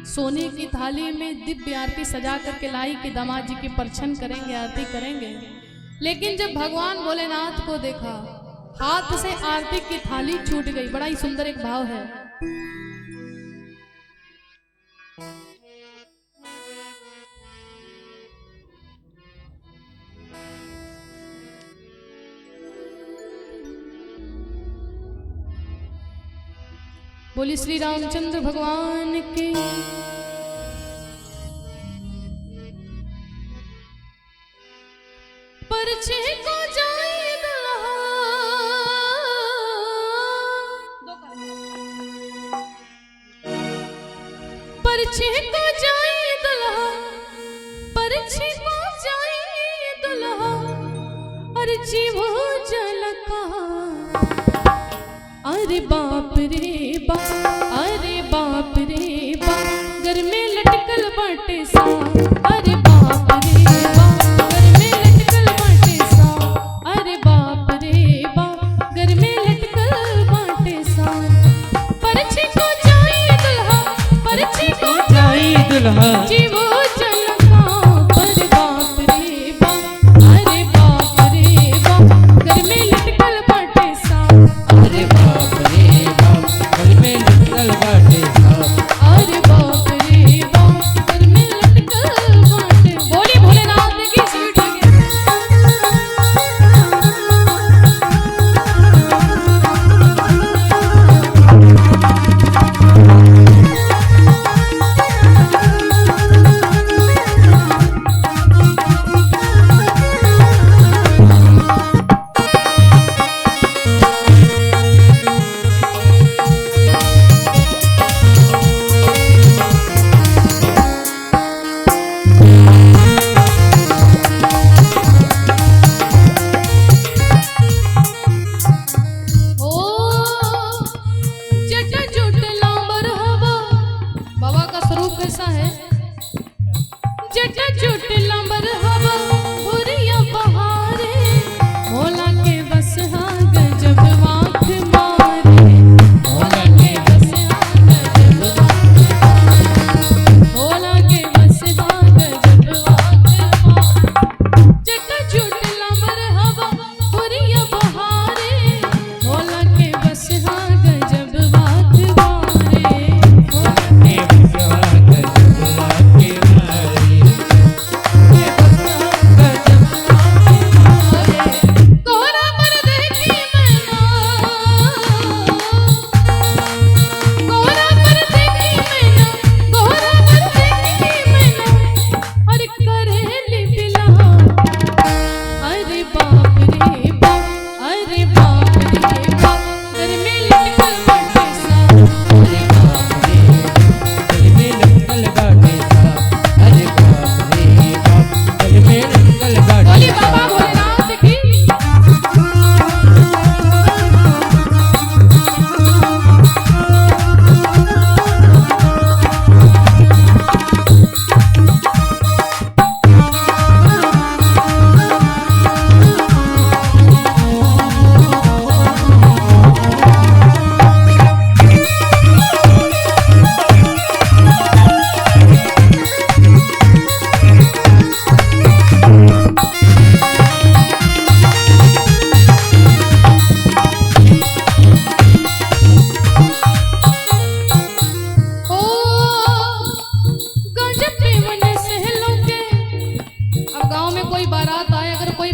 सोने की थाली में दिव्य आरती सजा करके लाई कि दामाद जी की परछन करेंगे, आरती करेंगे। लेकिन जब भगवान भोलेनाथ को देखा, हाथ से आरती की थाली छूट गई। बड़ा ही सुंदर एक भाव है। बोली श्री रामचंद्र भगवान की। परछे को जाए दुल्हा, परछे को जाए दुल्हा, परछे को जाए दुल्हा, और जीवो जल का। अरे बाप रे बाप, अरे बाप रे बाप, घर में लटकल बाटे सा। अरे बाप रे बाप, घर में लटकल बाटे सा। अरे बाप रे बाप, घर में लटकल बाटे सा। परछे को जाए दुल्हा, परछे को जाए दुल्हा, जीवो जल का। अरे बाप रे बाप, अरे बाप रे बाप, घर में लटकल बाटे सा। अरे बाप रे बाप, घर में लटकल बाटे सा। अरे बाप रे बाप, घर में लटकल बाटे। बोली भोलेनाथ की स्वीट लगे।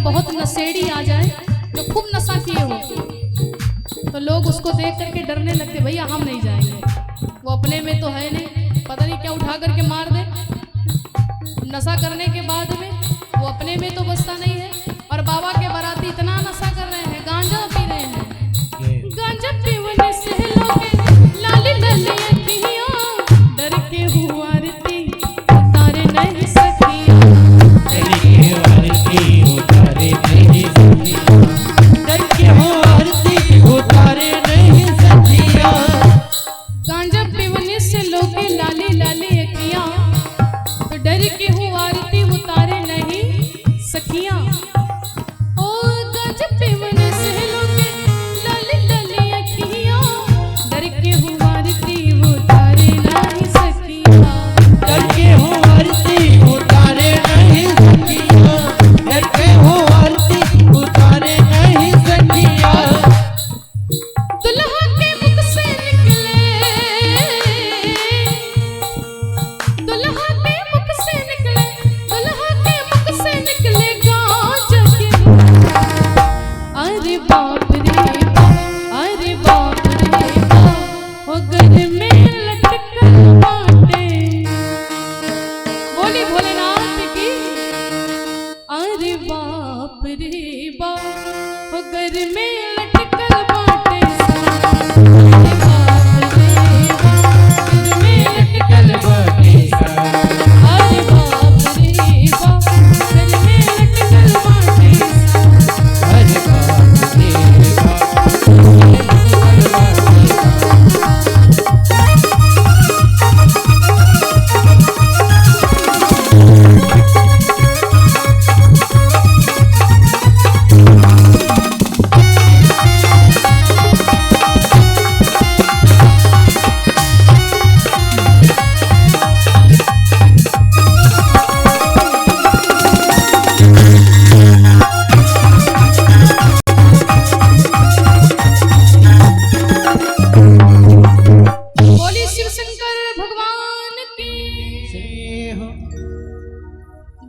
बहुत नशेड़ी आ जाए जो खूब नशा किए हो, तो लोग उसको देख करके डरने लगते, भैया हम नहीं जाएंगे, वो अपने में तो है नहीं, पता नहीं क्या उठा करके मार दे। नशा करने के बाद में वो अपने में तो बचता नहीं है, और बाबा के बाराती इतना नशा कर रहे हैं, गांजा पी रहे हैं। गांजा पीने से लोग लाली लाली अखियां, डर के हुआ आरती उतारे नहीं सकिया, डर के आरती उतारे नहीं सकिया, डर के आरती उतारे नहीं सकिया। गांजा पीने से लोग लाली लाली अखियां, तो डर के हुआ आरती उतारे नहीं सखियां। और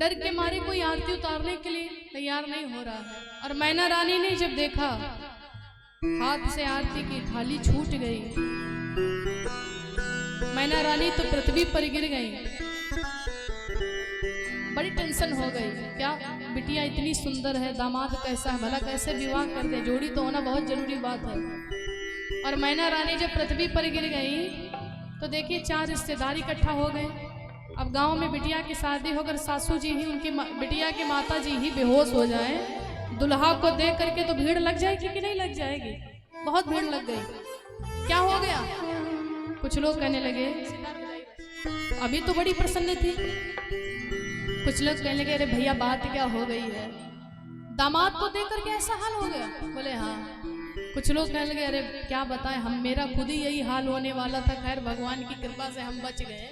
डर के मारे कोई आरती उतारने के लिए तैयार नहीं हो रहा है। और मैना रानी ने जब देखा हाथ से आरती की थाली छूट गई, मैना रानी तो पृथ्वी पर गिर गई। बड़ी टेंशन हो गई, क्या बिटिया इतनी सुंदर है, दामाद कैसा है, भला कैसे विवाह कर दे, जोड़ी तो होना बहुत जरूरी बात है। और मैना रानी जब पृथ्वी पर गिर गई तो देखिए 4 रिश्तेदार इकट्ठा हो गए। अब गांव में बिटिया की शादी होकर सासू जी ही उनकी बिटिया की माता जी ही बेहोश हो जाए, दुल्हा को देख करके तो भीड़ लग जाएगी कि नहीं लग जाएगी? बहुत भीड़ लग गई। क्या हो गया? कुछ लोग कहने लगे अभी तो बड़ी प्रसन्न थी, कुछ लोग कहने लगे अरे भैया बात क्या हो गई है, दामाद को देख करके ऐसा हाल हो गया? बोले हाँ। कुछ लोग कहने लगे अरे क्या बताएं, हम मेरा खुद ही यही हाल होने वाला था, खैर भगवान की कृपा से हम बच गए।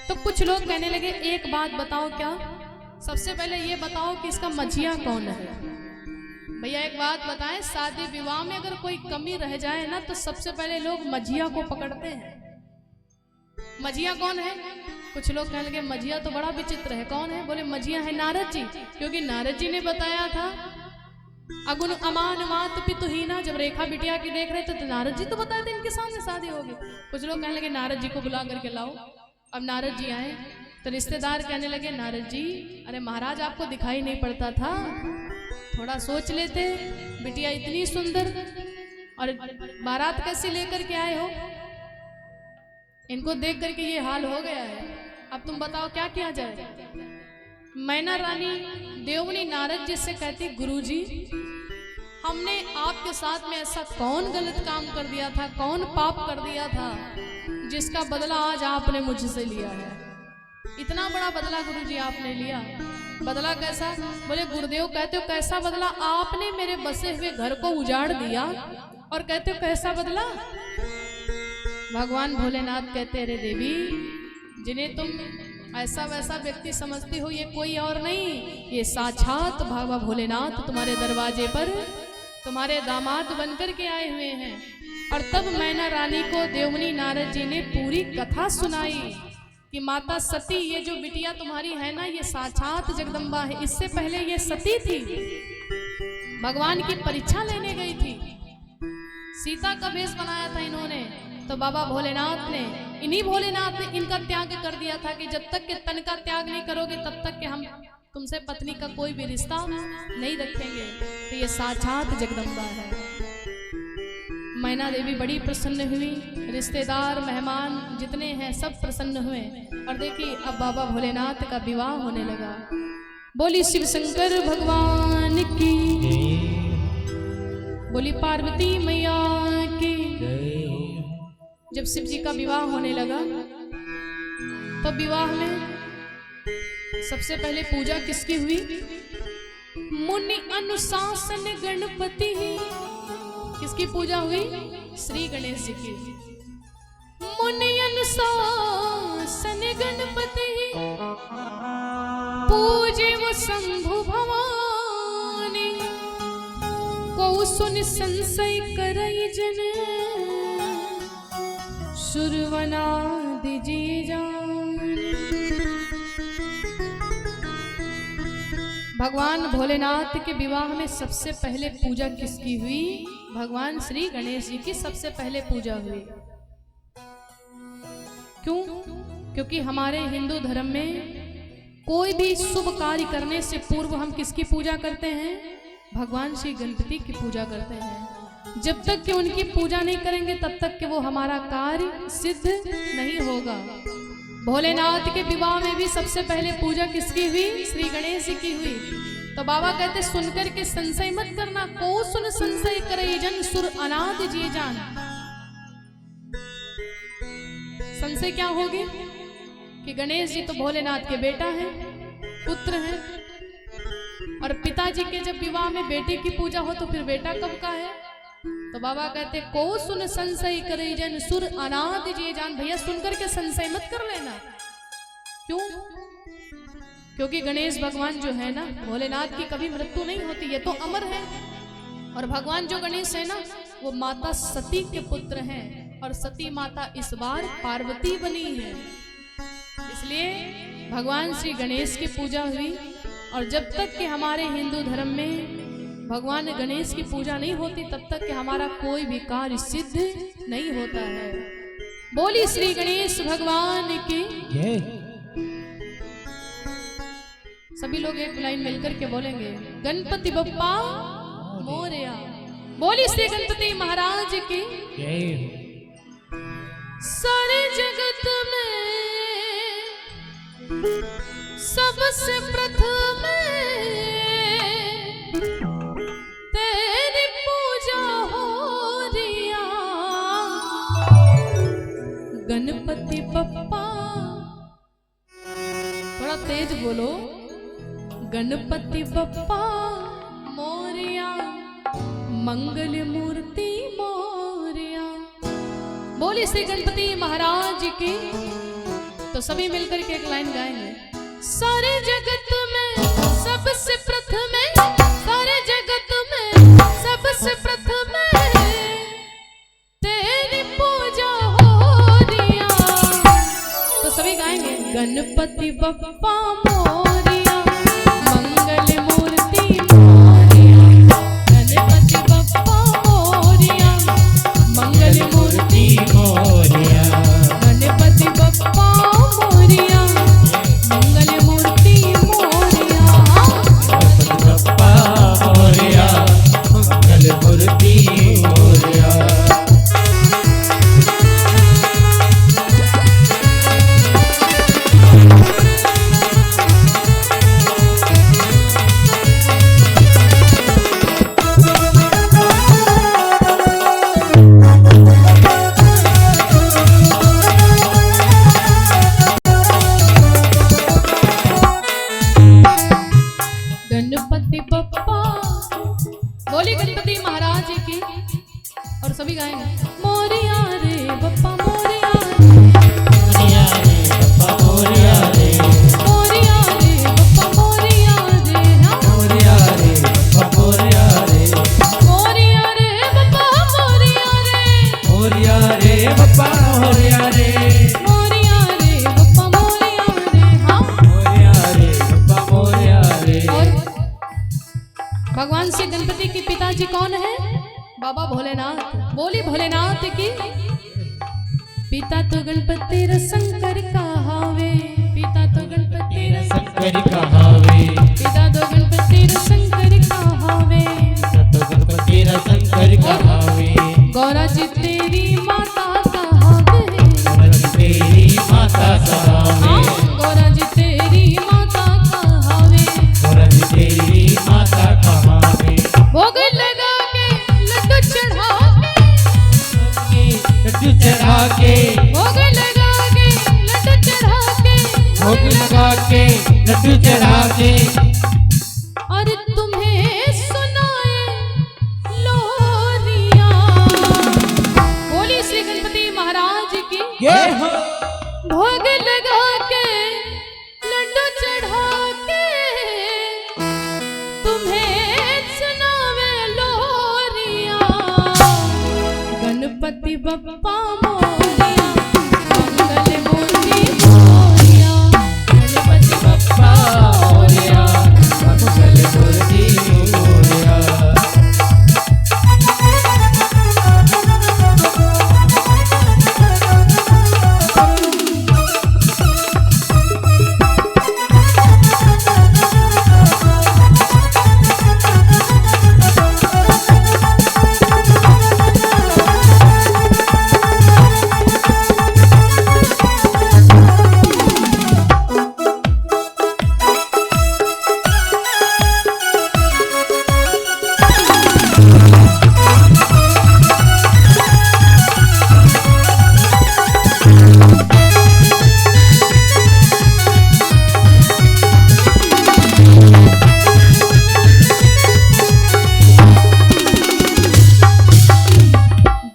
तो कुछ लोग कहने लगे एक बात बताओ, क्या सबसे पहले ये बताओ कि इसका मझिया कौन है? भैया एक बात बताएं, शादी विवाह में अगर कोई कमी रह जाए ना तो सबसे पहले लोग मझिया को पकड़ते हैं। मझिया कौन है? कुछ लोग कहने लगे मझिया तो बड़ा विचित्र है, कौन है? बोले मझिया है नारद जी, क्योंकि नारद जी ने बताया था अगुण अमान मात पितुहीना, जब रेखा बिटिया की देख रहे थे तो नारद जी तो बताए थे इनके सामने शादी होगी। कुछ लोग कहने लगे नारद जी को बुला करके लाओ। अब नारद जी आए तो रिश्तेदार कहने लगे नारद जी अरे महाराज आपको दिखाई नहीं पड़ता था, थोड़ा सोच लेते, बिटिया इतनी सुंदर और बारात कैसे लेकर के आए हो, इनको देख करके ये हाल हो गया है, अब तुम बताओ क्या किया जाए? मैना रानी देवनी नारद जी से कहती गुरुजी हमने आपके साथ में ऐसा कौन गलत काम कर दिया था, कौन पाप कर दिया था जिसका बदला आज आपने मुझसे लिया है? इतना बड़ा बदला गुरुजी आपने लिया। बदला कैसा? बोले गुरुदेव कहते हो कैसा बदला? आपने मेरे बसे हुए घर को उजाड़ दिया और कहते हो कैसा बदला? भगवान भोलेनाथ कहते अरे देवी, जिन्हें तुम ऐसा वैसा व्यक्ति समझती हो ये कोई और नहीं, ये साक्षात बाबा भोलेनाथ तुम्हारे दरवाजे पर तुम्हारे दामाद बनकर के आए हुए हैं। और तब मैना रानी को देवनी नारद जी ने पूरी कथा सुनाई कि माता सती ये जो बिटिया तुम्हारी है ना ये साक्षात जगदम्बा है, इससे पहले ये सती थी, भगवान की परीक्षा लेने गई थी, सीता का भेष बनाया था इन्होंने, तो बाबा भोलेनाथ ने इन्हीं भोलेनाथ ने इनका त्याग कर दिया था कि जब तक के तन का त्याग नहीं करोगे तब तक के हम तुमसे पत्नी का कोई भी रिश्ता नहीं रखेंगे। तो ये साक्षात जगदम्बा है। मैना देवी बड़ी प्रसन्न हुई, रिश्तेदार मेहमान जितने हैं सब प्रसन्न हुए और देखिए अब बाबा भोलेनाथ का विवाह होने लगा। बोली शिव शंकर भगवान की, बोली पार्वती मैया की। जब शिव जी का विवाह होने लगा तो विवाह में सबसे पहले पूजा किसकी हुई? मुनि अनुशासन गणपति। किसकी पूजा हुई? श्री गणेश जी की। मुनि अनुशासन गणपति पूजे वो शंभु भवानी, को सुन संशय करई जन सुरवना दीजिए जान। भगवान भोलेनाथ के विवाह में सबसे पहले पूजा किसकी हुई? भगवान श्री गणेश जी की सबसे पहले पूजा हुई। क्यों? क्योंकि हमारे हिंदू धर्म में कोई भी शुभ कार्य करने से पूर्व हम किसकी पूजा करते हैं? भगवान श्री गणपति की पूजा करते हैं। जब तक कि उनकी पूजा नहीं करेंगे तब तक कि वो हमारा कार्य सिद्ध नहीं होगा। भोलेनाथ के विवाह में भी सबसे पहले पूजा किसकी हुई? श्री गणेश जी की हुई। तो बाबा कहते सुनकर के संशय मत करना, को सुन संशय करे जन सुर अनाद जिए जान। संशय क्या होगी? कि गणेश जी तो भोलेनाथ के बेटा है, पुत्र है, और पिताजी के जब विवाह में बेटे की पूजा हो तो फिर बेटा कब का है? तो बाबा कहते को सुन संशय करे जन सुर अनाद जिए जान। भैया सुनकर के संशय मत कर लेना। क्यों? क्योंकि गणेश भगवान जो है ना, भोलेनाथ की कभी मृत्यु नहीं होती, ये तो अमर है। और भगवान जो गणेश है ना वो माता सती के पुत्र हैं, और सती माता इस बार पार्वती बनी है। इसलिए भगवान श्री गणेश की पूजा हुई। और जब तक कि हमारे हिंदू धर्म में भगवान गणेश की पूजा नहीं होती तब तक कि हमारा कोई भी कार्य सिद्ध नहीं होता है। बोली श्री गणेश भगवान की। सभी लोग एक लाइन मिलकर के बोलेंगे गणपति बप्पा मोरया। बोली श्री गणपति महाराज की। सारे जगत में सबसे प्रथम तेरी पूजा हो रिया। गणपति बप्पा, थोड़ा तेज बोलो। गणपति बप्पा मोरया, मंगल मूर्ति मोरया। बोली श्री गणपति महाराज की। तो सभी मिलकर के एक लाइन गाएंगे। सारे जगत में सबसे प्रथम, सारे जगत में सबसे प्रथम तेरी पूजा हो रिया। तो सभी गाएंगे गणपति बप्पा मोरया, मंगल मूर्ति मोरया। गणपति बप्पा मोरया, मंगल मूर्ति मोरया। गणपति बप्पा मोरया, मंगल मूर्ति मोरया। गणपति बप्पा मोरया, मंगल मूर्ति मोरया। गणपति बप्पा, बोली गणपति महाराज की। और सभी गाएंगे मोरया रे बप्पा मोरया, मोरया रे बप्पा मोरया रे, मोरया रे बप्पा मोरया रे, मोरया रे बप्पा मोरया रे, मोरया रे बप्पा मोरया रे, मोरया रे बप्पा मोरया रे, मोरया रे बप्पा मोरया रे। हाँ, मोरया रे बप्पा मोरया रे। और भगवान श्री गणपति के पिताजी कौन है? बाबा भोलेनाथ। बोली भोलेनाथ की। पिता तो गणपति शंकर कहावे, पिता तो गणपति शंकर कहावे, पिता तो गणपति शंकर कहावे, पिता तो गणपति शंकर कहावे। गौरा जी तेरी माता कहावे, गौरा जी तेरी माता कहावे, गौरा जी तेरी माता कहावे, गौरा जी तेरी माता कहावे। भोग लगा के लड्डू चढ़ा के, लड्डू चढ़ा के, भोग लगा के लड्डू चढ़ा के, भोग लगा के लड्डू चढ़ा के। और तुम्हें सुनाए लोरिया। बोली श्री गणपति महाराज की। भोग लगा के लड्डू चढ़ा के तुम्हें सुनावे लोरिया। गणपति बप्पा मोरया, मंगल मूर्ति मोरया। गणपति बप्पा मोरया, मंगल मूर्ति मोरया।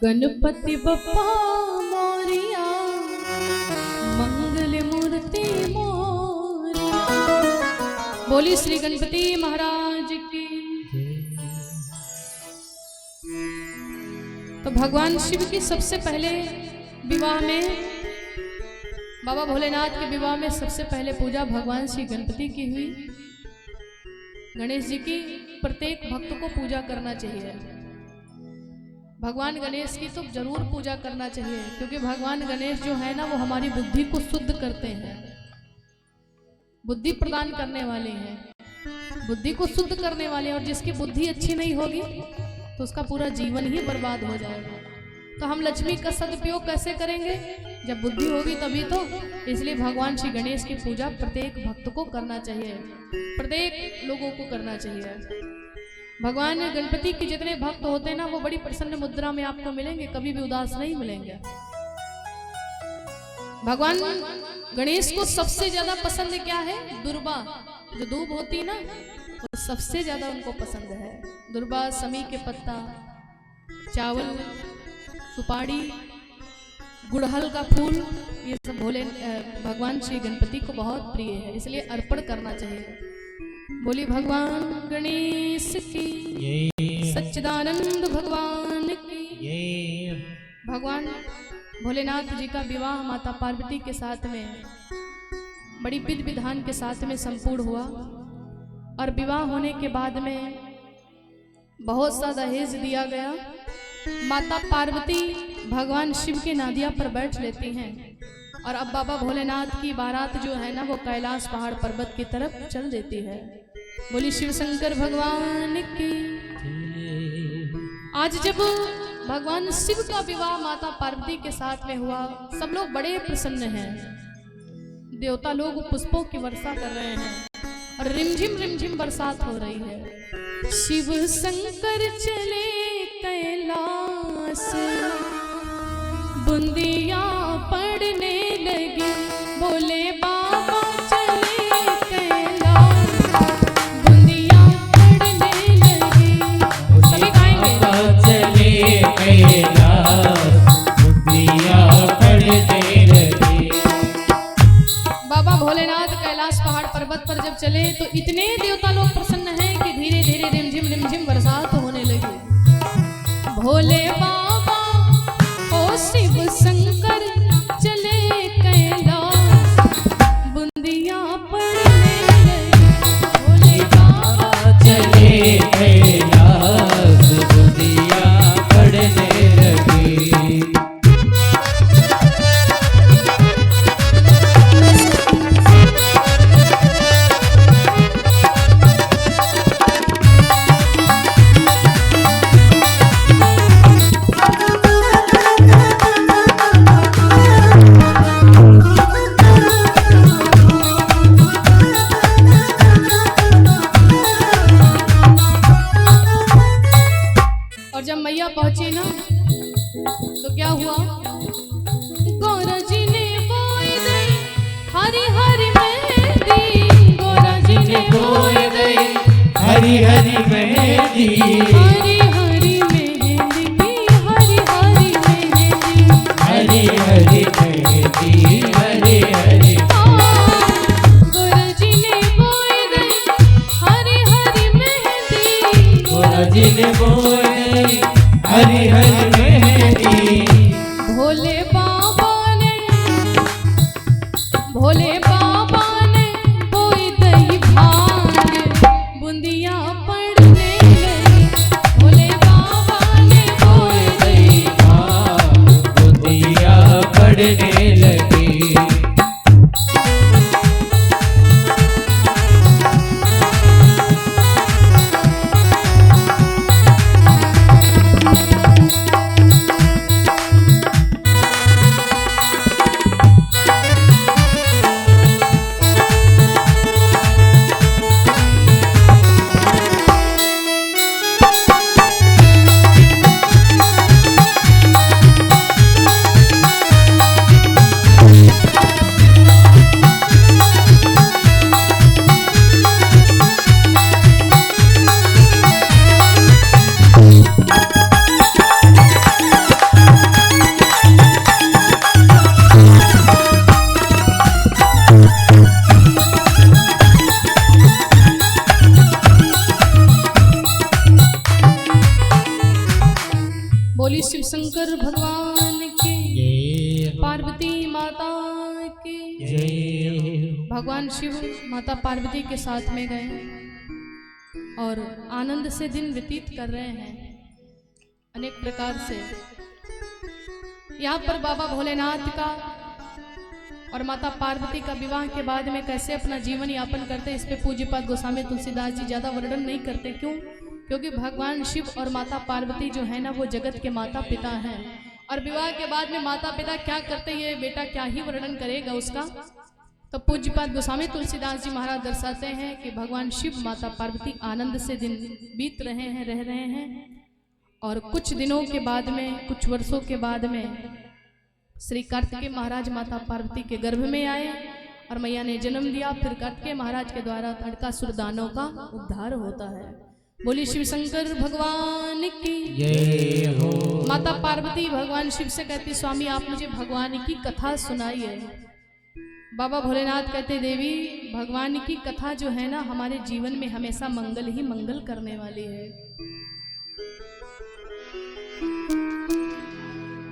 गणपति बप्पा मोरया, मंगल मूर्ति मोरया। बोली श्री गणपति महाराज की। तो भगवान शिव की सबसे पहले विवाह में बाबा भोलेनाथ के विवाह में सबसे पहले पूजा भगवान श्री गणपति की हुई। गणेश जी की प्रत्येक भक्त को पूजा करना चाहिए। भगवान गणेश की तो जरूर पूजा करना चाहिए, क्योंकि भगवान गणेश जो है ना वो हमारी बुद्धि को शुद्ध करते हैं, बुद्धि प्रदान करने वाले हैं, बुद्धि को शुद्ध करने वाले हैं। और जिसकी बुद्धि अच्छी नहीं होगी तो उसका पूरा जीवन ही बर्बाद हो जाएगा। तो हम लक्ष्मी का सदुपयोग कैसे करेंगे? जब बुद्धि होगी तभी तो। इसलिए भगवान श्री गणेश की पूजा प्रत्येक भक्त को करना चाहिए, प्रत्येक लोगों को करना चाहिए। भगवान गणपति के जितने भक्त होते हैं ना वो बड़ी प्रसन्न मुद्रा में आपको मिलेंगे, कभी भी उदास नहीं मिलेंगे। भगवान गणेश को सबसे ज्यादा पसंद क्या है? दुर्बा, जो दूब होती है ना, वो सबसे ज्यादा उनको पसंद है। दुर्बा, समी के पत्ता, चावल, सुपारी, गुड़हल का फूल, ये सब भोले भगवान श्री गणपति को बहुत प्रिय है, इसलिए अर्पण करना चाहिए। बोली भगवान गणेश की, सच्चिदानंद भगवान की। भगवान भोलेनाथ जी का विवाह माता पार्वती के साथ में बड़ी विधि विधान के साथ में संपूर्ण हुआ। और विवाह होने के बाद में बहुत सा दहेज दिया गया। माता पार्वती भगवान शिव के नादिया पर बैठ लेती हैं। और अब बाबा भोलेनाथ की बारात जो है ना वो कैलाश पहाड़ पर्वत की तरफ चल देती है। बोली शिव शंकर भगवान की। आज जब भगवान शिव का विवाह माता पार्वती के साथ में हुआ, सब लोग बड़े प्रसन्न हैं। देवता लोग पुष्पों की वर्षा कर रहे हैं और रिमझिम बरसात हो रही है। शिव शंकर चले कैलाश, बुंदिया पड़ने लगी, बोले बाबा चले कैलाश, बुंदिया पड़ने लगी। सभी गाएंगे। चले कैलाश, बुंदिया पड़ने लगी। बाबा भोलेनाथ कैलाश पहाड़ पर्वत पर जब चले तो इतने देवता लोग प्रसन्न हैं कि धीरे धीरे रिमझिम बरसात होने लगी। भोले बाबा ओ शिव शंकर चले कैलाश, बुंदिया पड़ने लगी। भोले बाबा चले कैलाश, बुंदिया पड़ने लगी। पहुंची ना तो क्या हुआ? गौरा जी ने बोई गई हरी हरी मेहंदी, गौरा जी ने बोई गई हरी हरी मेहंदी, हरी हरी मेहंदी, हरी हरी मेहंदी, हरी हरी मेहंदी, हरी हरी। गौरा जी ने बोई गई हरी हरी मेहंदी, गौरा जी ने बोई गई हरी हरी मेहंदी। भोले बाबा ने बोई दही भांग, बुंदिया पड़ने लगी। भोले बाबा ने बोई दही भांग, बुंदिया पड़ने लगी। बोली शिव शंकर भगवान की, पार्वती माता की जय। भगवान शिव माता पार्वती के साथ में गए और आनंद से दिन व्यतीत कर रहे हैं अनेक प्रकार से। यहाँ पर बाबा भोलेनाथ का और माता पार्वती का विवाह के बाद में कैसे अपना जीवन यापन करते, इस पे पूज्यपाद गोस्वामी तुलसीदास जी ज्यादा वर्णन नहीं करते। क्यों? क्योंकि भगवान शिव और माता पार्वती जो है ना वो जगत के माता पिता हैं, और विवाह के बाद में माता पिता क्या करते ये बेटा क्या ही वर्णन करेगा उसका। तो पूज्यपाद गोस्वामी तुलसीदास जी महाराज दर्शाते हैं कि भगवान शिव माता पार्वती आनंद से दिन बीत रहे हैं, रह रहे हैं, और कुछ दिनों के बाद में, कुछ वर्षों के बाद में श्री कार्तिकेय महाराज माता पार्वती के गर्भ में आए और मैया ने जन्म दिया। फिर कार्तिकेय महाराज के द्वारा ताड़कासुर दानव का उद्धार होता है। बोली शिव शंकर भगवान की जय हो। माता पार्वती भगवान शिव से कहती स्वामी आप मुझे भगवान की कथा सुनाइए। बाबा भोलेनाथ कहते देवी भगवान की कथा जो है ना हमारे जीवन में हमेशा मंगल ही मंगल करने वाली है।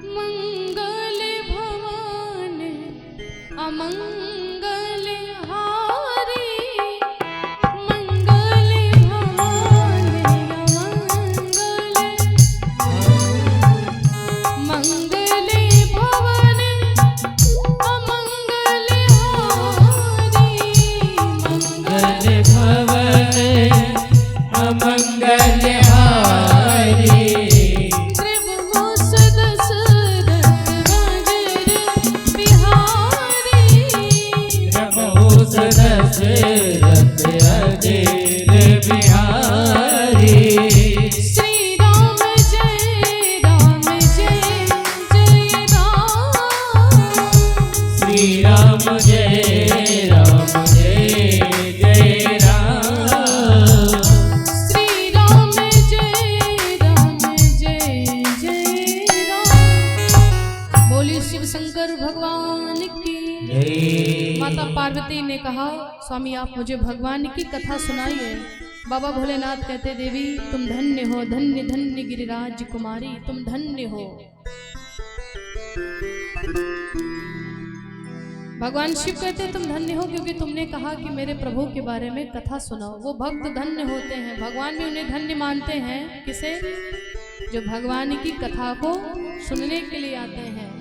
मंगल भवन अमंगल हारी, मंगल भवन अमंगल, मंगल भवन अमंगल हारी, मंगल भवन अमंगल हारी, दशरथ अजीर बिहारी। श्री राम जय जय राम, श्री राम जय राम जय राम, श्री राम जय राम। बोली शिव शंकर भगवान की जय। माता पार्वती ने कहा स्वामी आप मुझे भगवान की कथा सुनाइए। बाबा भोलेनाथ कहते देवी तुम धन्य हो, धन्य धन्य गिरिराज कुमारी, तुम धन्य हो। भगवान शिव कहते तुम धन्य हो क्योंकि तुमने कहा कि मेरे प्रभु के बारे में कथा सुनाओ। वो भक्त धन्य होते हैं, भगवान भी उन्हें धन्य मानते हैं। किसे? जो भगवान की कथा को सुनने के लिए आते हैं।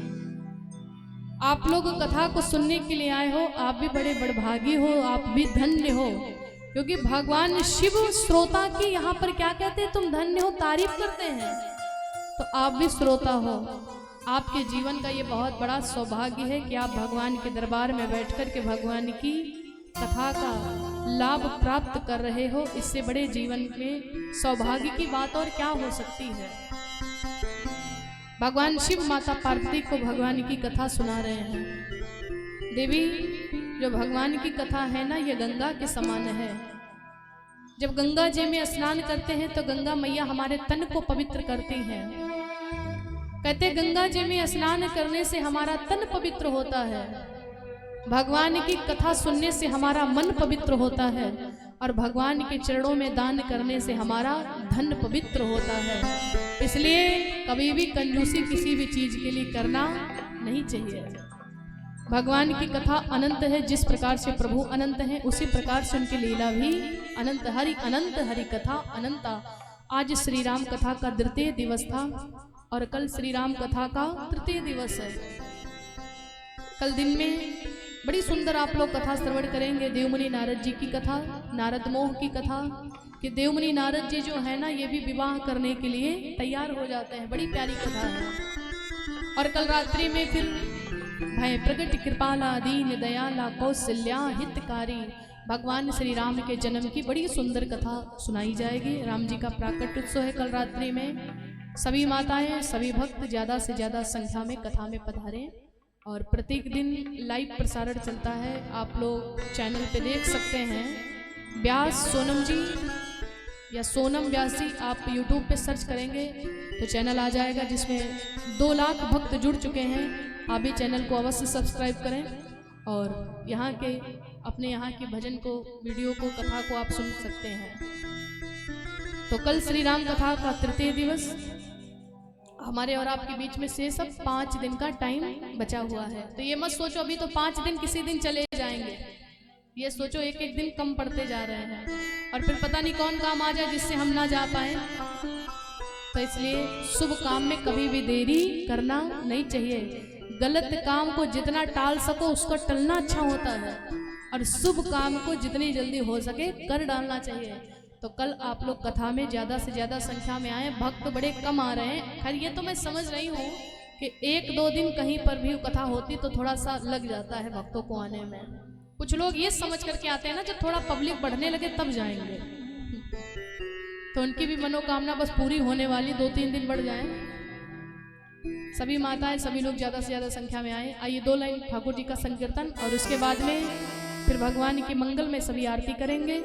आप लोग कथा को सुनने के लिए आए हो, आप भी बड़े बड़भागी हो, आप भी धन्य हो, क्योंकि भगवान शिव श्रोता की यहाँ पर क्या कहते हैं तुम धन्य हो, तारीफ करते हैं। तो आप भी श्रोता हो, आपके जीवन का ये बहुत बड़ा सौभाग्य है कि आप भगवान के दरबार में बैठकर के भगवान की कथा का लाभ प्राप्त कर रहे हो। इससे बड़े जीवन में सौभाग्य की बात और क्या हो सकती है। भगवान शिव माता पार्वती को भगवान की कथा सुना रहे हैं। देवी जो भगवान की कथा है ना ये गंगा के समान है। जब गंगा जी में स्नान करते हैं तो गंगा मैया हमारे तन को पवित्र करती हैं। कहते गंगा जी में स्नान करने से हमारा तन पवित्र होता है, भगवान की कथा सुनने से हमारा मन पवित्र होता है, और भगवान के चरणों में दान करने से हमारा धन पवित्र होता है। इसलिए कभी भी कंजूसी किसी भी चीज के लिए करना नहीं चाहिए। भगवान की कथा अनंत है, जिस प्रकार से प्रभु अनंत हैं उसी प्रकार से उनकी लीला भी अनंत। अनंत हरि कथा अनंता। आज श्री राम कथा का द्वितीय दिवस था और कल श्री राम कथा का तृतीय दिवस है। कल दिन में बड़ी सुंदर आप लोग कथा श्रवण करेंगे। देवमुनि नारद जी की कथा, नारद मोह की कथा, कि देवमुनि नारद जी जो है ना ये भी विवाह करने के लिए तैयार हो जाते हैं। बड़ी प्यारी कथा है। और कल रात्रि में फिर भय प्रकट कृपाला दीन दयाला कौशल्या हितकारी भगवान श्री राम के जन्म की बड़ी सुंदर कथा सुनाई जाएगी। राम जी का प्राकट उत्सव है कल रात्रि में। सभी माताएं, सभी भक्त ज़्यादा से ज़्यादा संख्या में कथा में पधारें। और प्रत्येक दिन लाइव प्रसारण चलता है, आप लोग चैनल पे देख सकते हैं। व्यास सोनम जी या सोनम व्यास जी, आप यूट्यूब पे सर्च करेंगे तो चैनल आ जाएगा, जिसमें 2 लाख भक्त जुड़ चुके हैं। आप भी चैनल को अवश्य सब्सक्राइब करें और यहाँ के अपने यहाँ के भजन को, वीडियो को, कथा को आप सुन सकते हैं। तो कल श्री राम कथा का तृतीय दिवस। हमारे और आपके बीच में से सब 5 दिन का टाइम बचा हुआ है। तो ये मत सोचो अभी तो 5 दिन किसी दिन चले जाएंगे, ये सोचो एक एक दिन कम पड़ते जा रहे हैं और फिर पता नहीं कौन काम आ जाए जिससे हम ना जा पाए। तो इसलिए शुभ काम में कभी भी देरी करना नहीं चाहिए। गलत काम को जितना टाल सको उसको टलना अच्छा होता है और शुभ काम को जितनी जल्दी हो सके कर डालना चाहिए। तो कल आप लोग कथा में ज़्यादा से ज़्यादा संख्या में आए, भक्त बड़े कम आ रहे हैं। खैर ये तो मैं समझ रही हूँ कि 1-2 दिन कहीं पर भी कथा होती तो थोड़ा सा लग जाता है भक्तों को आने में। कुछ लोग ये समझ करके आते हैं ना जब थोड़ा पब्लिक बढ़ने लगे तब जाएंगे, तो उनकी भी मनोकामना बस पूरी होने वाली, 2-3 दिन बढ़ जाए। सभी माताएं सभी लोग ज़्यादा से ज़्यादा संख्या में आए। आइए 2 लाइन ठाकुर जी का संकीर्तन और उसके बाद में फिर भगवान की मंगल में सभी आरती करेंगे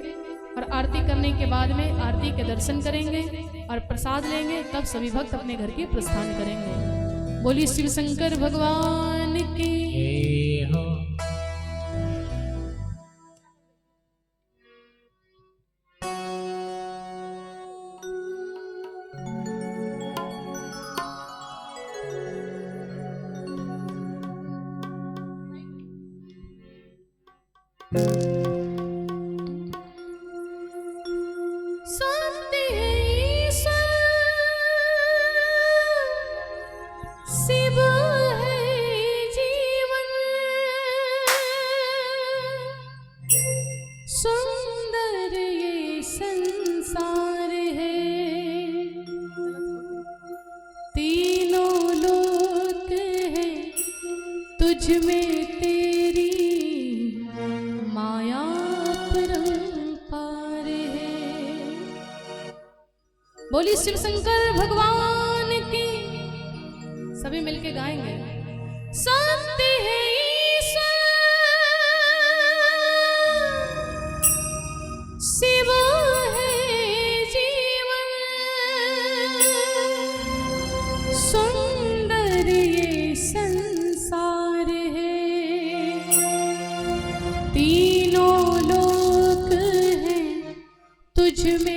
और आरती करने के बाद में आरती के दर्शन करेंगे और प्रसाद लेंगे, तब सभी भक्त अपने घर के प्रस्थान करेंगे। बोलिए शिव शंकर भगवान की। हो सत्य है ईश्वर, शिव है जीवन, सुंदर ये संसार है, तीनों लोक है तुझ में तेरी माया परंपार है। बोली शिव शंकर भगवान की। सभी मिलके गाएंगे। सत्य है ईश्वर, शिव है जीवन, सुंदर ये संसार है, तीनों लोक हैं तुझ में